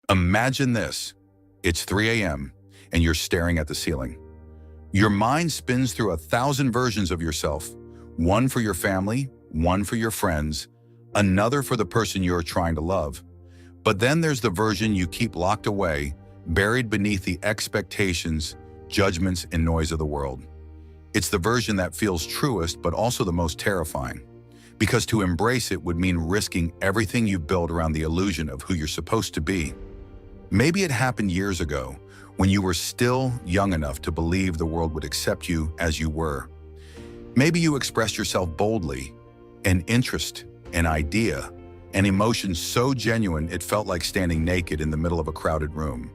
Imagine this. It's 3 a.m. and you're staring at the ceiling. Your mind spins through 1,000 versions of yourself, one for your family, one for your friends, another for the person you're trying to love. But then there's the version you keep locked away, buried beneath the expectations, judgments, and noise of the world. It's the version that feels truest but also the most terrifying, because to embrace it would mean risking everything you've built around the illusion of who you're supposed to be. Maybe it happened years ago, when you were still young enough to believe the world would accept you as you were. Maybe you expressed yourself boldly, an interest, an idea, an emotion so genuine it felt like standing naked in the middle of a crowded room.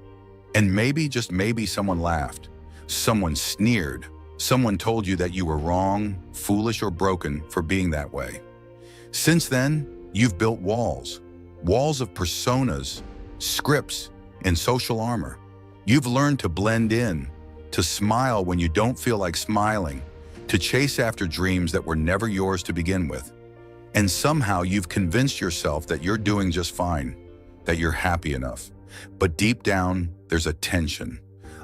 And maybe, just maybe, someone laughed, someone sneered, someone told you that you were wrong, foolish, or broken for being that way. Since then, you've built walls of personas, scripts, and social armor. You've learned to blend in, to smile when you don't feel like smiling, to chase after dreams that were never yours to begin with. And somehow you've convinced yourself that you're doing just fine, that you're happy enough. But deep down, there's a tension,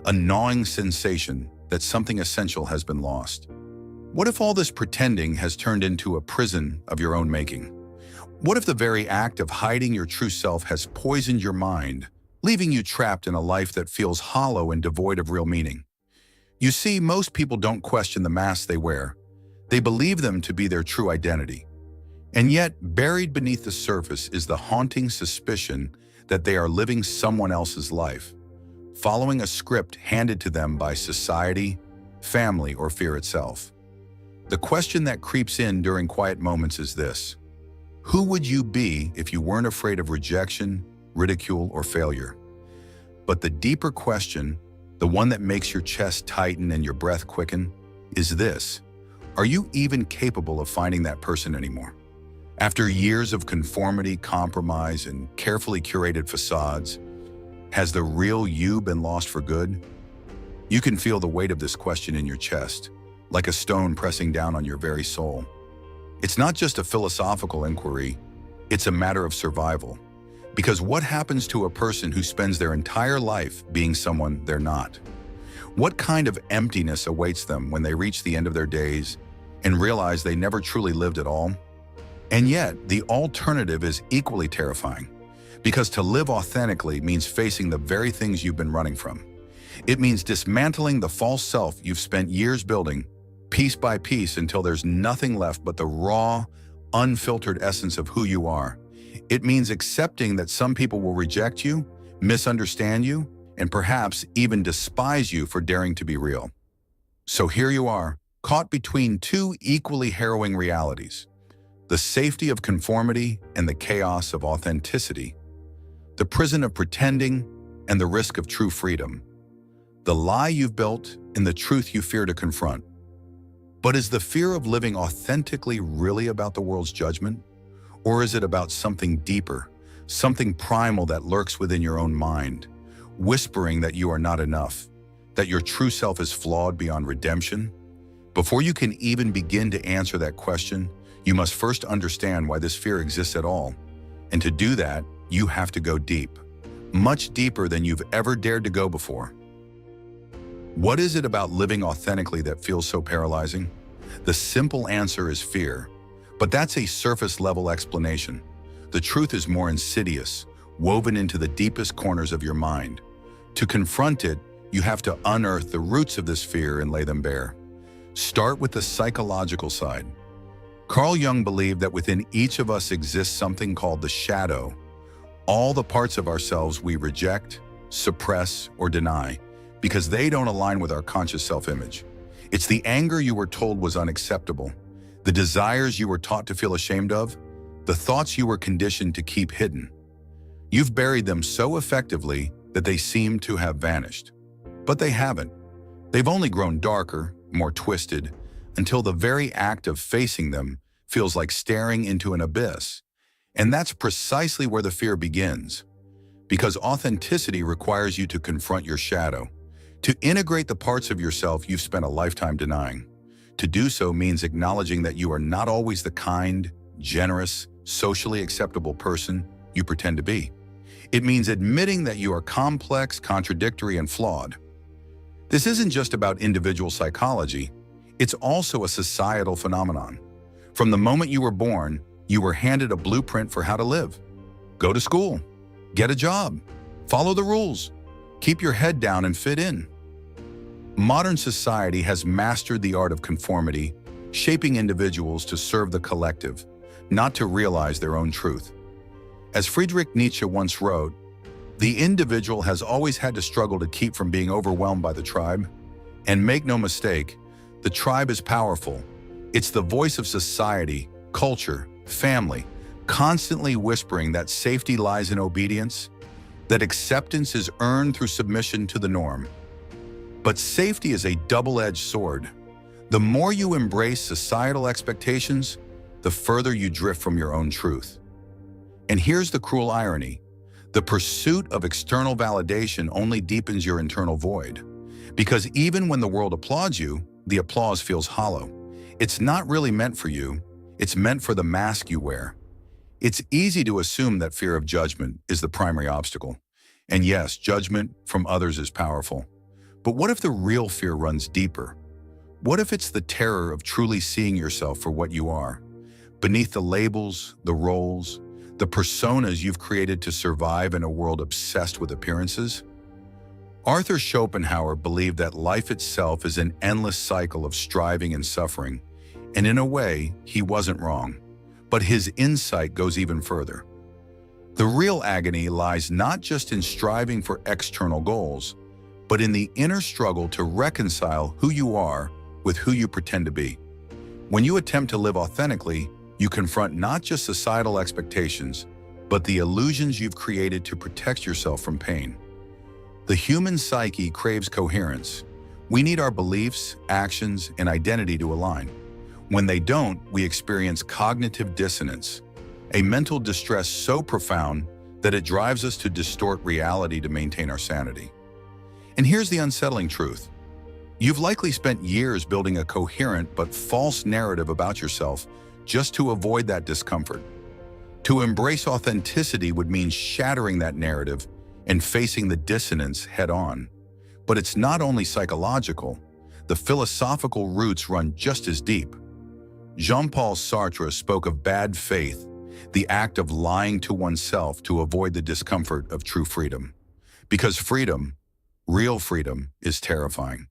a gnawing sensation that something essential has been lost. What if all this pretending has turned into a prison of your own making? What if the very act of hiding your true self has poisoned your mind, leaving you trapped in a life that feels hollow and devoid of real meaning? You see, most people don't question the masks they wear. They believe them to be their true identity. And yet, buried beneath the surface is the haunting suspicion that they are living someone else's life, following a script handed to them by society, family, or fear itself. The question that creeps in during quiet moments is this: who would you be if you weren't afraid of rejection, ridicule, or failure? But the deeper question, the one that makes your chest tighten and your breath quicken, is this: are you even capable of finding that person anymore? After years of conformity, compromise, and carefully curated facades, has the real you been lost for good? You can feel the weight of this question in your chest, like a stone pressing down on your very soul. It's not just a philosophical inquiry, it's a matter of survival. Because what happens to a person who spends their entire life being someone they're not? What kind of emptiness awaits them when they reach the end of their days and realize they never truly lived at all? And yet, the alternative is equally terrifying, because to live authentically means facing the very things you've been running from. It means dismantling the false self you've spent years building, piece by piece, until there's nothing left but the raw, unfiltered essence of who you are. It means accepting that some people will reject you, misunderstand you, and perhaps even despise you for daring to be real. So here you are, caught between two equally harrowing realities: the safety of conformity and the chaos of authenticity, the prison of pretending and the risk of true freedom, the lie you've built and the truth you fear to confront. But is the fear of living authentically really about the world's judgment? Or is it about something deeper, something primal that lurks within your own mind, whispering that you are not enough, that your true self is flawed beyond redemption? Before you can even begin to answer that question, you must first understand why this fear exists at all. And to do that, you have to go deep, much deeper than you've ever dared to go before. What is it about living authentically that feels so paralyzing? The simple answer is fear, but that's a surface-level explanation. The truth is more insidious, woven into the deepest corners of your mind. To confront it, you have to unearth the roots of this fear and lay them bare. Start with the psychological side. Carl Jung believed that within each of us exists something called the shadow, all the parts of ourselves we reject, suppress, or deny, because they don't align with our conscious self-image. It's the anger you were told was unacceptable, the desires you were taught to feel ashamed of, the thoughts you were conditioned to keep hidden. You've buried them so effectively that they seem to have vanished. But they haven't. They've only grown darker, more twisted, until the very act of facing them feels like staring into an abyss. And that's precisely where the fear begins. Because authenticity requires you to confront your shadow, to integrate the parts of yourself you've spent a lifetime denying. To do so means acknowledging that you are not always the kind, generous, socially acceptable person you pretend to be. It means admitting that you are complex, contradictory, and flawed. This isn't just about individual psychology, it's also a societal phenomenon. From the moment you were born, you were handed a blueprint for how to live. Go to school, get a job, follow the rules, keep your head down and fit in. Modern society has mastered the art of conformity, shaping individuals to serve the collective, not to realize their own truth. As Friedrich Nietzsche once wrote, the individual has always had to struggle to keep from being overwhelmed by the tribe. And make no mistake, the tribe is powerful. It's the voice of society, culture, family, constantly whispering that safety lies in obedience, that acceptance is earned through submission to the norm. But safety is a double-edged sword. The more you embrace societal expectations, the further you drift from your own truth. And here's the cruel irony. The pursuit of external validation only deepens your internal void. Because even when the world applauds you, the applause feels hollow. It's not really meant for you, it's meant for the mask you wear. It's easy to assume that fear of judgment is the primary obstacle. And yes, judgment from others is powerful. But what if the real fear runs deeper? What if it's the terror of truly seeing yourself for what you are, beneath the labels, the roles, the personas you've created to survive in a world obsessed with appearances? Arthur Schopenhauer believed that life itself is an endless cycle of striving and suffering, and in a way, he wasn't wrong. But his insight goes even further. The real agony lies not just in striving for external goals, but in the inner struggle to reconcile who you are with who you pretend to be. When you attempt to live authentically, you confront not just societal expectations, but the illusions you've created to protect yourself from pain. The human psyche craves coherence. We need our beliefs, actions, and identity to align. When they don't, we experience cognitive dissonance, a mental distress so profound that it drives us to distort reality to maintain our sanity. And here's the unsettling truth. You've likely spent years building a coherent but false narrative about yourself just to avoid that discomfort. To embrace authenticity would mean shattering that narrative and facing the dissonance head-on. But it's not only psychological, the philosophical roots run just as deep. Jean-Paul Sartre spoke of bad faith, the act of lying to oneself to avoid the discomfort of true freedom. Because freedom, real freedom, is terrifying.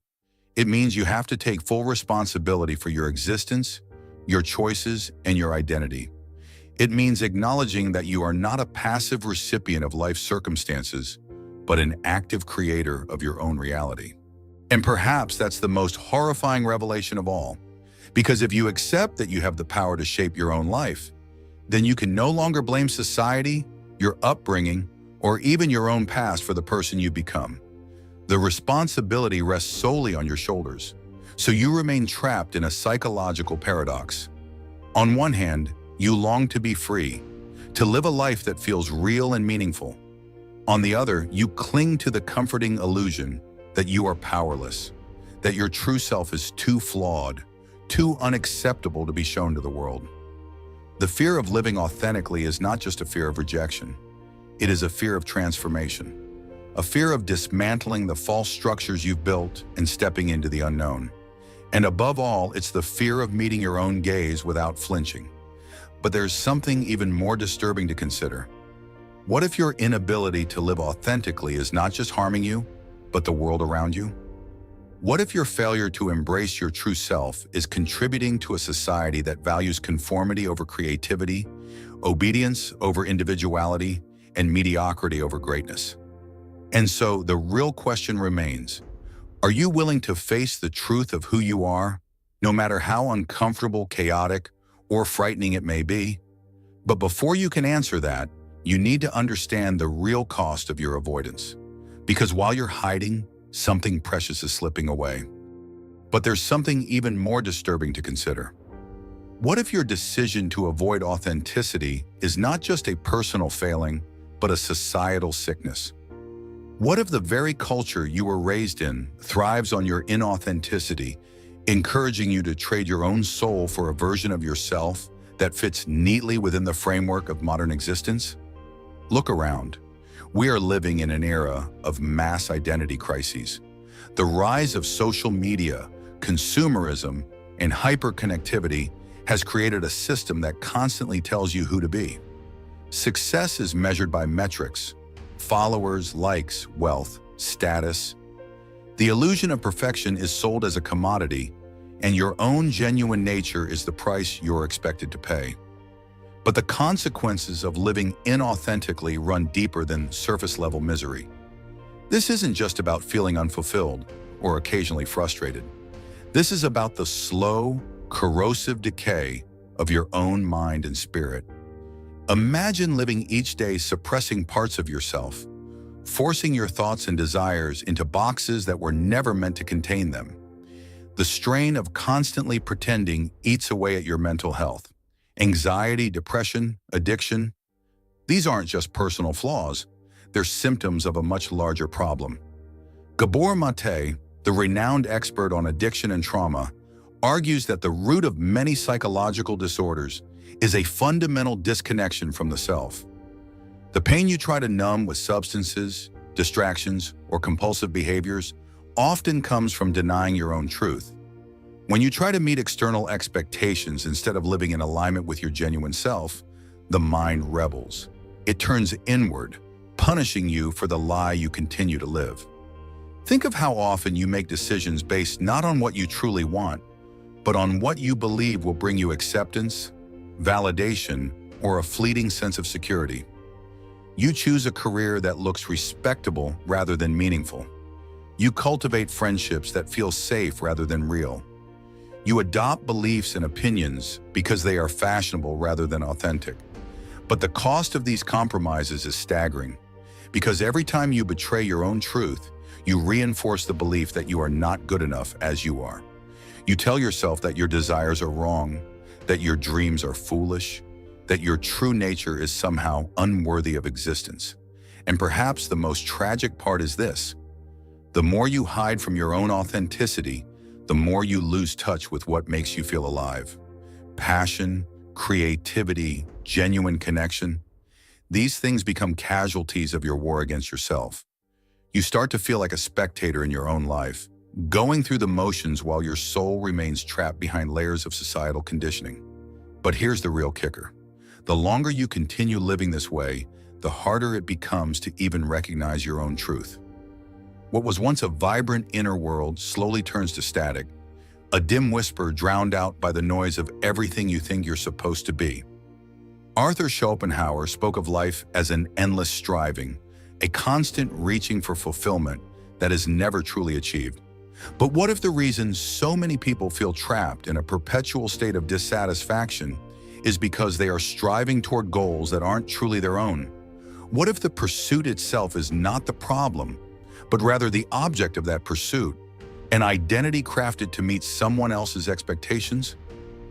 It means you have to take full responsibility for your existence, your choices, and your identity. It means acknowledging that you are not a passive recipient of life's circumstances, but an active creator of your own reality. And perhaps that's the most horrifying revelation of all. Because if you accept that you have the power to shape your own life, then you can no longer blame society, your upbringing, or even your own past for the person you've become. The responsibility rests solely on your shoulders, so you remain trapped in a psychological paradox. On one hand, you long to be free, to live a life that feels real and meaningful. On the other, you cling to the comforting illusion that you are powerless, that your true self is too flawed, too unacceptable to be shown to the world. The fear of living authentically is not just a fear of rejection. It is a fear of transformation, a fear of dismantling the false structures you've built and stepping into the unknown. And above all, it's the fear of meeting your own gaze without flinching. But there's something even more disturbing to consider. What if your inability to live authentically is not just harming you, but the world around you? What if your failure to embrace your true self is contributing to a society that values conformity over creativity, obedience over individuality, and mediocrity over greatness? And so the real question remains, are you willing to face the truth of who you are, no matter how uncomfortable, chaotic, or frightening it may be? But before you can answer that, you need to understand the real cost of your avoidance. Because while you're hiding, something precious is slipping away. But there's something even more disturbing to consider. What if your decision to avoid authenticity is not just a personal failing, but a societal sickness? What if the very culture you were raised in thrives on your inauthenticity, encouraging you to trade your own soul for a version of yourself that fits neatly within the framework of modern existence? Look around. We are living in an era of mass identity crises. The rise of social media, consumerism, and hyperconnectivity has created a system that constantly tells you who to be. Success is measured by metrics: followers, likes, wealth, status. The illusion of perfection is sold as a commodity, and your own genuine nature is the price you're expected to pay. But the consequences of living inauthentically run deeper than surface-level misery. This isn't just about feeling unfulfilled or occasionally frustrated. This is about the slow, corrosive decay of your own mind and spirit. Imagine living each day suppressing parts of yourself, forcing your thoughts and desires into boxes that were never meant to contain them. The strain of constantly pretending eats away at your mental health. Anxiety, depression, addiction. These aren't just personal flaws, they're symptoms of a much larger problem. Gabor Mate, the renowned expert on addiction and trauma, argues that the root of many psychological disorders is a fundamental disconnection from the self. The pain you try to numb with substances, distractions, or compulsive behaviors often comes from denying your own truth. When you try to meet external expectations instead of living in alignment with your genuine self, the mind rebels. It turns inward, punishing you for the lie you continue to live. Think of how often you make decisions based not on what you truly want, but on what you believe will bring you acceptance, validation, or a fleeting sense of security. You choose a career that looks respectable rather than meaningful. You cultivate friendships that feel safe rather than real. You adopt beliefs and opinions because they are fashionable rather than authentic. But the cost of these compromises is staggering, because every time you betray your own truth, you reinforce the belief that you are not good enough as you are. You tell yourself that your desires are wrong, that your dreams are foolish, that your true nature is somehow unworthy of existence. And perhaps the most tragic part is this: the more you hide from your own authenticity, the more you lose touch with what makes you feel alive. Passion, creativity, genuine connection. These things become casualties of your war against yourself. You start to feel like a spectator in your own life, going through the motions while your soul remains trapped behind layers of societal conditioning. But here's the real kicker. The longer you continue living this way, the harder it becomes to even recognize your own truth. What was once a vibrant inner world slowly turns to static, a dim whisper drowned out by the noise of everything you think you're supposed to be. Arthur Schopenhauer spoke of life as an endless striving, a constant reaching for fulfillment that is never truly achieved. But what if the reason so many people feel trapped in a perpetual state of dissatisfaction is because they are striving toward goals that aren't truly their own? What if the pursuit itself is not the problem, but rather the object of that pursuit, an identity crafted to meet someone else's expectations?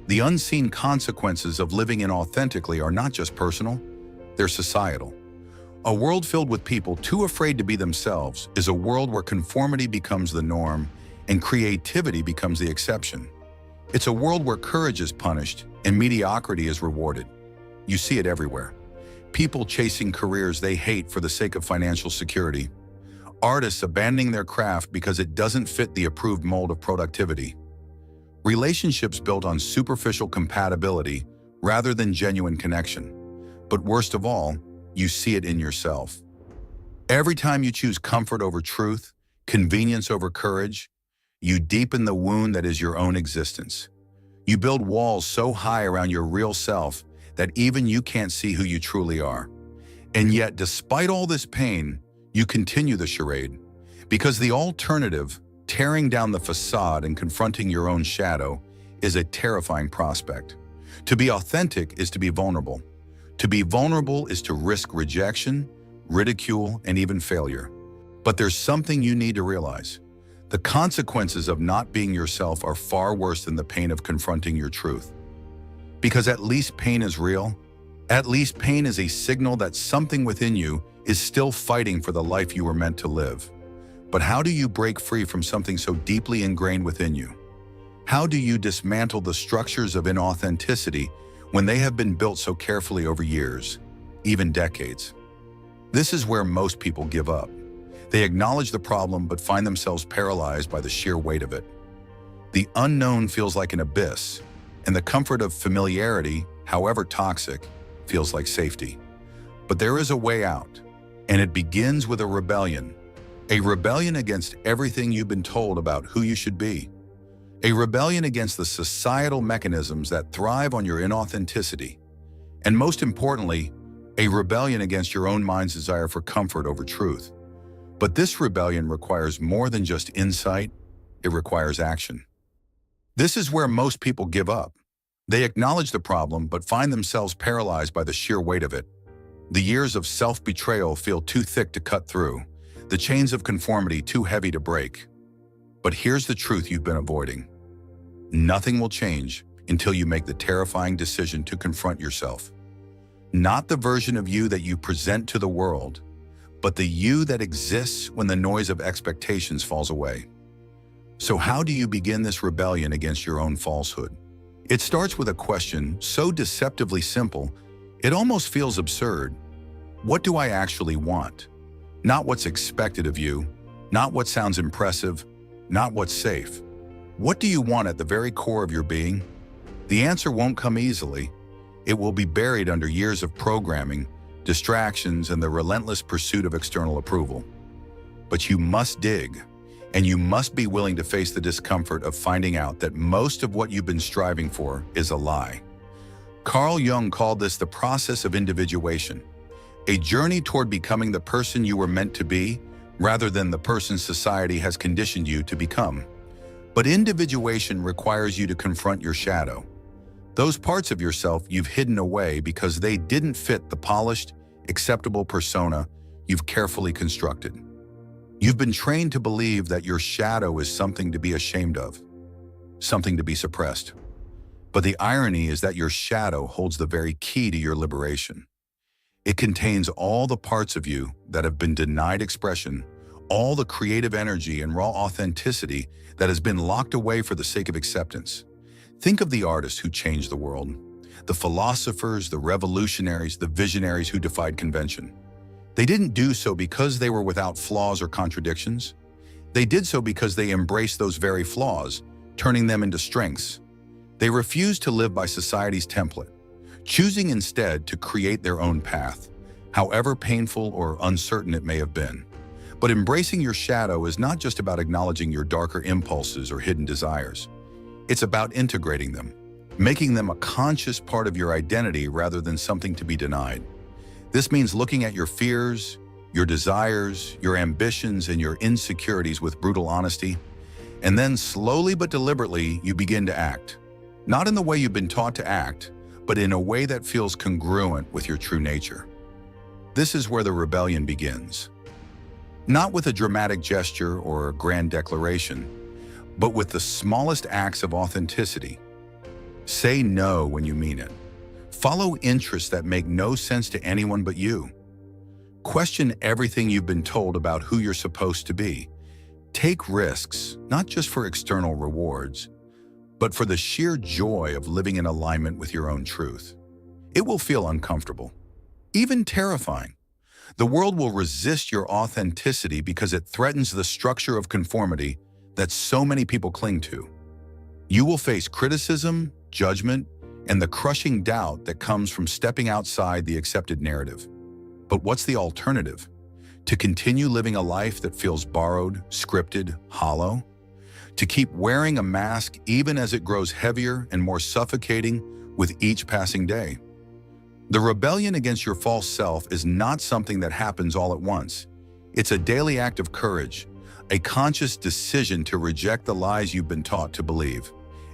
The unseen consequences of living inauthentically are not just personal, they're societal. A world filled with people too afraid to be themselves is a world where conformity becomes the norm and creativity becomes the exception. It's a world where courage is punished and mediocrity is rewarded. You see it everywhere. People chasing careers they hate for the sake of financial security. Artists abandoning their craft because it doesn't fit the approved mold of productivity. Relationships built on superficial compatibility rather than genuine connection. But worst of all, you see it in yourself. Every time you choose comfort over truth, convenience over courage, you deepen the wound that is your own existence. You build walls so high around your real self that even you can't see who you truly are. And yet, despite all this pain, you continue the charade, because the alternative, tearing down the facade and confronting your own shadow, is a terrifying prospect. To be authentic is to be vulnerable. To be vulnerable is to risk rejection, ridicule, and even failure. But there's something you need to realize. The consequences of not being yourself are far worse than the pain of confronting your truth. Because at least pain is real. At least pain is a signal that something within you is still fighting for the life you were meant to live. But how do you break free from something so deeply ingrained within you? How do you dismantle the structures of inauthenticity when they have been built so carefully over years, even decades? This is where most people give up. They acknowledge the problem but find themselves paralyzed by the sheer weight of it. The unknown feels like an abyss, and the comfort of familiarity, however toxic, feels like safety. But there is a way out, and it begins with a rebellion. A rebellion against everything you've been told about who you should be. A rebellion against the societal mechanisms that thrive on your inauthenticity. And most importantly, a rebellion against your own mind's desire for comfort over truth. But this rebellion requires more than just insight, it requires action. This is where most people give up. They acknowledge the problem but find themselves paralyzed by the sheer weight of it. The years of self-betrayal feel too thick to cut through, the chains of conformity too heavy to break. But here's the truth you've been avoiding. Nothing will change until you make the terrifying decision to confront yourself. Not the version of you that you present to the world, but the you that exists when the noise of expectations falls away. So how do you begin this rebellion against your own falsehood? It starts with a question so deceptively simple, it almost feels absurd. What do I actually want? Not what's expected of you, not what sounds impressive, not what's safe. What do you want at the very core of your being? The answer won't come easily. It will be buried under years of programming, distractions, and the relentless pursuit of external approval. But you must dig, and you must be willing to face the discomfort of finding out that most of what you've been striving for is a lie. Carl Jung called this the process of individuation, a journey toward becoming the person you were meant to be, rather than the person society has conditioned you to become. But individuation requires you to confront your shadow. Those parts of yourself you've hidden away because they didn't fit the polished, acceptable persona you've carefully constructed. You've been trained to believe that your shadow is something to be ashamed of, something to be suppressed. But the irony is that your shadow holds the very key to your liberation. It contains all the parts of you that have been denied expression, all the creative energy and raw authenticity that has been locked away for the sake of acceptance. Think of the artists who changed the world, the philosophers, the revolutionaries, the visionaries who defied convention. They didn't do so because they were without flaws or contradictions. They did so because they embraced those very flaws, turning them into strengths. They refused to live by society's template, choosing instead to create their own path, however painful or uncertain it may have been. But embracing your shadow is not just about acknowledging your darker impulses or hidden desires. It's about integrating them, making them a conscious part of your identity rather than something to be denied. This means looking at your fears, your desires, your ambitions, and your insecurities with brutal honesty, and then slowly but deliberately you begin to act. Not in the way you've been taught to act, but in a way that feels congruent with your true nature. This is where the rebellion begins. Not with a dramatic gesture or a grand declaration, but with the smallest acts of authenticity. Say no when you mean it. Follow interests that make no sense to anyone but you. Question everything you've been told about who you're supposed to be. Take risks, not just for external rewards, but for the sheer joy of living in alignment with your own truth. It will feel uncomfortable, even terrifying. The world will resist your authenticity because it threatens the structure of conformity that so many people cling to. You will face criticism, judgment, and the crushing doubt that comes from stepping outside the accepted narrative. But what's the alternative? To continue living a life that feels borrowed, scripted, hollow? To keep wearing a mask even as it grows heavier and more suffocating with each passing day? The rebellion against your false self is not something that happens all at once. It's a daily act of courage, a conscious decision to reject the lies you've been taught to believe.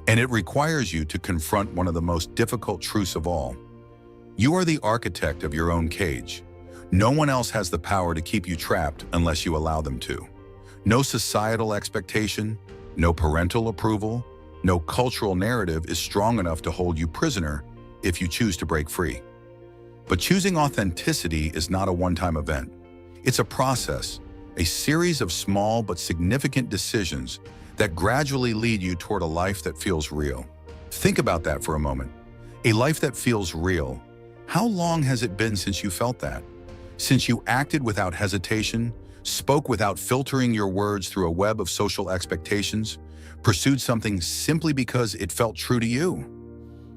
And it requires you to confront one of the most difficult truths of all. You are the architect of your own cage. No one else has the power to keep you trapped unless you allow them to. No societal expectation, no parental approval, no cultural narrative is strong enough to hold you prisoner if you choose to break free. But choosing authenticity is not a one-time event. It's a process, a series of small but significant decisions that gradually lead you toward a life that feels real. Think about that for a moment. A life that feels real. How long has it been since you felt that? Since you acted without hesitation, spoke without filtering your words through a web of social expectations, pursued something simply because it felt true to you.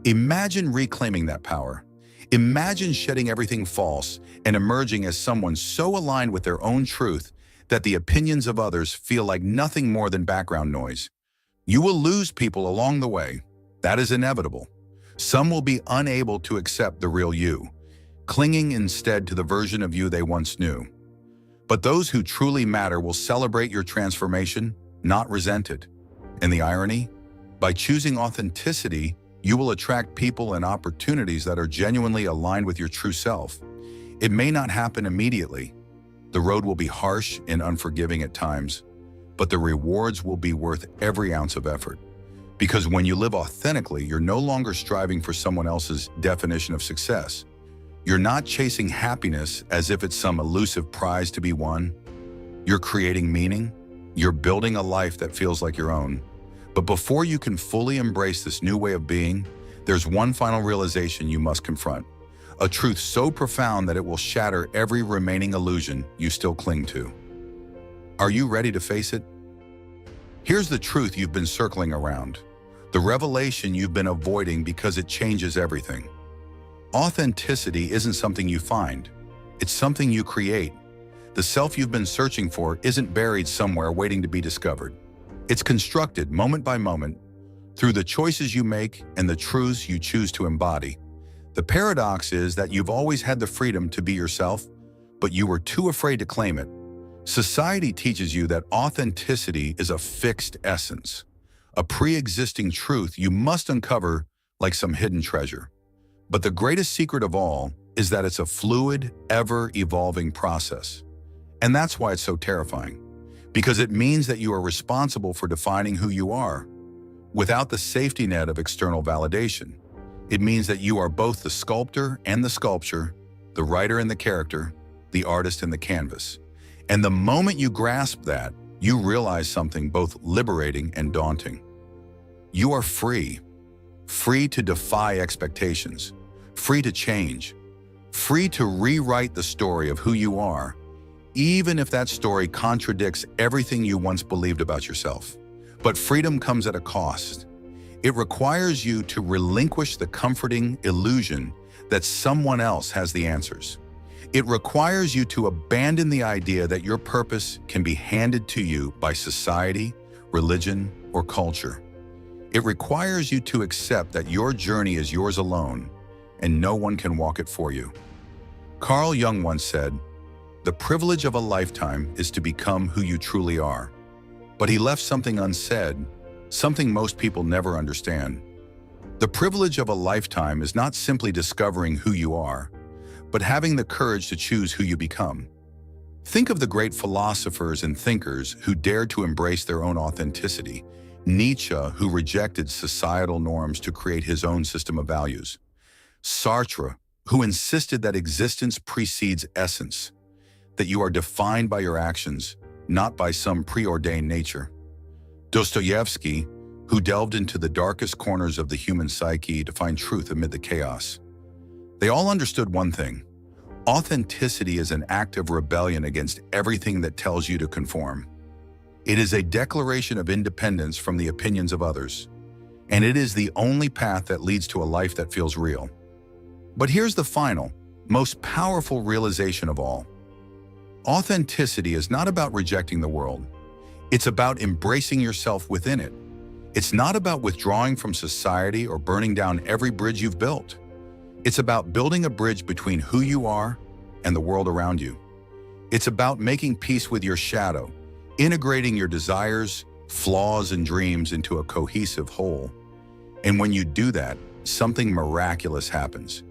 Imagine reclaiming that power. Imagine shedding everything false and emerging as someone so aligned with their own truth that the opinions of others feel like nothing more than background noise. You will lose people along the way. That is inevitable. Some will be unable to accept the real you, clinging instead to the version of you they once knew. But those who truly matter will celebrate your transformation, not resent it. And the irony? By choosing authenticity, you will attract people and opportunities that are genuinely aligned with your true self. It may not happen immediately. The road will be harsh and unforgiving at times, but the rewards will be worth every ounce of effort. Because when you live authentically, you're no longer striving for someone else's definition of success. You're not chasing happiness as if it's some elusive prize to be won. You're creating meaning. You're building a life that feels like your own. But before you can fully embrace this new way of being, there's one final realization you must confront. A truth so profound that it will shatter every remaining illusion you still cling to. Are you ready to face it? Here's the truth you've been circling around. The revelation you've been avoiding because it changes everything. Authenticity isn't something you find. It's something you create. The self you've been searching for isn't buried somewhere waiting to be discovered. It's constructed moment by moment through the choices you make and the truths you choose to embody. The paradox is that you've always had the freedom to be yourself, but you were too afraid to claim it. Society teaches you that authenticity is a fixed essence, a pre-existing truth you must uncover like some hidden treasure. But the greatest secret of all is that it's a fluid, ever-evolving process. And that's why it's so terrifying, because it means that you are responsible for defining who you are, without the safety net of external validation. It means that you are both the sculptor and the sculpture, the writer and the character, the artist and the canvas. And the moment you grasp that, you realize something both liberating and daunting. You are free. Free to defy expectations. Free to change. Free to rewrite the story of who you are, even if that story contradicts everything you once believed about yourself. But freedom comes at a cost. It requires you to relinquish the comforting illusion that someone else has the answers. It requires you to abandon the idea that your purpose can be handed to you by society, religion, or culture. It requires you to accept that your journey is yours alone, and no one can walk it for you. Carl Jung once said, "The privilege of a lifetime is to become who you truly are." But he left something unsaid, something most people never understand. The privilege of a lifetime is not simply discovering who you are, but having the courage to choose who you become. Think of the great philosophers and thinkers who dared to embrace their own authenticity. Nietzsche, who rejected societal norms to create his own system of values. Sartre, who insisted that existence precedes essence, that you are defined by your actions, not by some preordained nature. Dostoevsky, who delved into the darkest corners of the human psyche to find truth amid the chaos. They all understood one thing: authenticity is an act of rebellion against everything that tells you to conform. It is a declaration of independence from the opinions of others, and it is the only path that leads to a life that feels real. But here's the final, most powerful realization of all. Authenticity is not about rejecting the world. It's about embracing yourself within it. It's not about withdrawing from society or burning down every bridge you've built. It's about building a bridge between who you are and the world around you. It's about making peace with your shadow, integrating your desires, flaws, and dreams into a cohesive whole. And when you do that, something miraculous happens.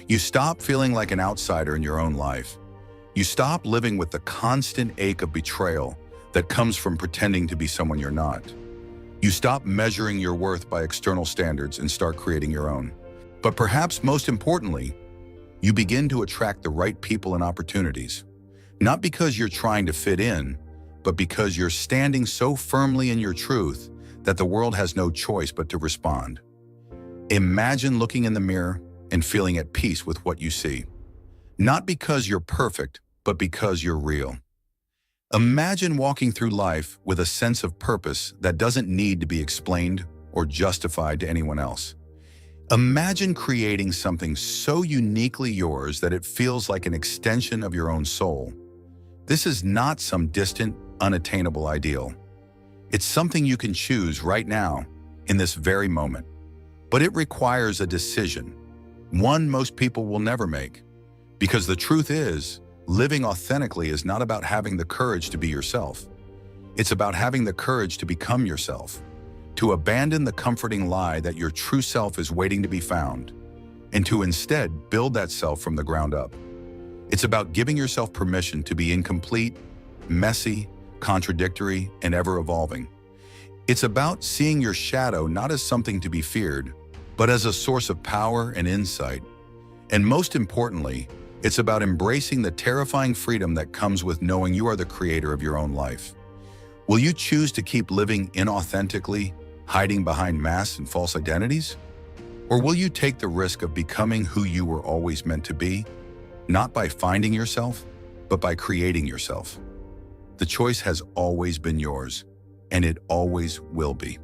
You stop feeling like an outsider in your own life. You stop living with the constant ache of betrayal that comes from pretending to be someone you're not. You stop measuring your worth by external standards and start creating your own. But perhaps most importantly, you begin to attract the right people and opportunities. Not because you're trying to fit in, but because you're standing so firmly in your truth that the world has no choice but to respond. Imagine looking in the mirror and feeling at peace with what you see. Not because you're perfect, but because you're real. Imagine walking through life with a sense of purpose that doesn't need to be explained or justified to anyone else. Imagine creating something so uniquely yours that it feels like an extension of your own soul. This is not some distant, unattainable ideal. It's something you can choose right now, in this very moment. But it requires a decision, one most people will never make. Because the truth is, living authentically is not about having the courage to be yourself. It's about having the courage to become yourself, to abandon the comforting lie that your true self is waiting to be found, and to instead build that self from the ground up. It's about giving yourself permission to be incomplete, messy, contradictory, and ever-evolving. It's about seeing your shadow not as something to be feared, but as a source of power and insight. And most importantly, it's about embracing the terrifying freedom that comes with knowing you are the creator of your own life. Will you choose to keep living inauthentically, hiding behind masks and false identities? Or will you take the risk of becoming who you were always meant to be, not by finding yourself, but by creating yourself? The choice has always been yours, and it always will be.